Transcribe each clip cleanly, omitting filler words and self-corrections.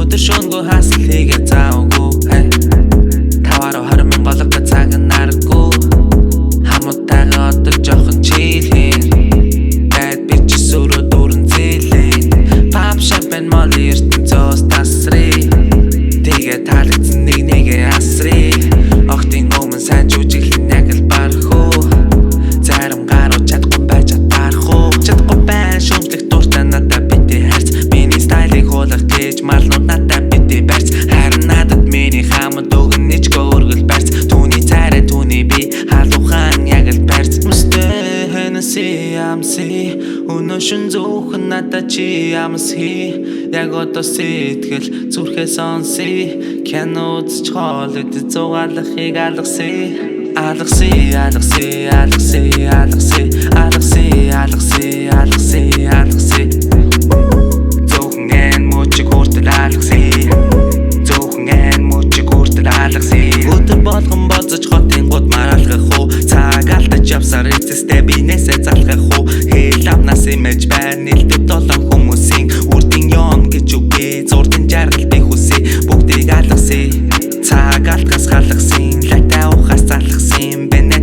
өдөр шөнөгүй хасал хийгээ заавгүй таваараа 20,000 болох цаг наргүй хамуутайгаа одоо жоохон чийлэн байд би ч сүрөө дөрөн зээлэн пап шампан молли ертөнцөөс тасрий тэгээ таалагдсан нэгээ асрий охтын өмнө сайн жүжиглэн яг л барах уу зарим гаруу чадахгүй байж атарах уу чадахгүй байн шүмжлэх дуртай надад битээ харц миний стайлыг хуулах гэж малнууд надад битээ барьц харин надад миний хамт өгнөж гөргөл барьц түүний царай түүний би халуухан яг л барьц мөстэй хэнэси амси өнөөшн зөөхөн надад чи амси яг одоо сэтгэл зүрхээ сонси кино үзэж хоолойд зугаалахыг алгасыг зөвхөн эн мөчиг хүртэл алгасыг өдөр болгон бодож хотын гууд маралгах уу цаг алдаж явсаар эцэстээ бинээсээ залгах уу хэл амнаас имэж байна нэлдэв долоон хүмүүсийн үрдийн юм гэж үгүй зурдын жаргалтай хүсээ бүгдийг алгасыг цаг алдгаас халгасан латай ухаас залгасан бэнэ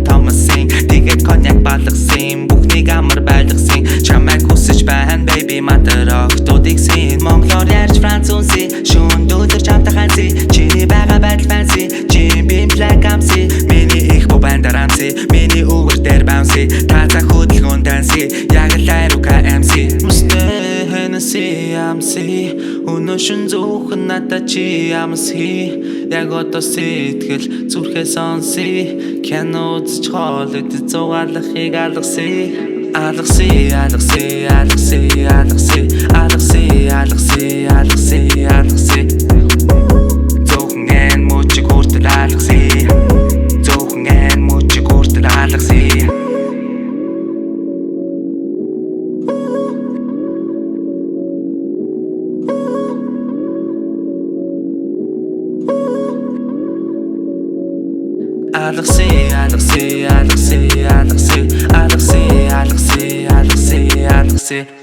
томсын тэгээд коньяк балгасан бүхнийг амар байлгасан чамайг хүсэж байна baby mother октодыг син монголоор ярьж французын шүүн өдөр чамтай ханси чиний байгаа байдал fancy Jim Beam Black амси миний их бобандар амси миний өвөр дээр bouncy тата хөдөлгөөн данси яг л айрука MC мөстэй хэнэси амси өнөөшн зөөхөн надад чи амси яг одоо сэтгэл зүрхээ сонси кино үзэж хоолойд зугаалахыг алгасыг зөвхөн эн мөчиг хүртэл алгасыг algasi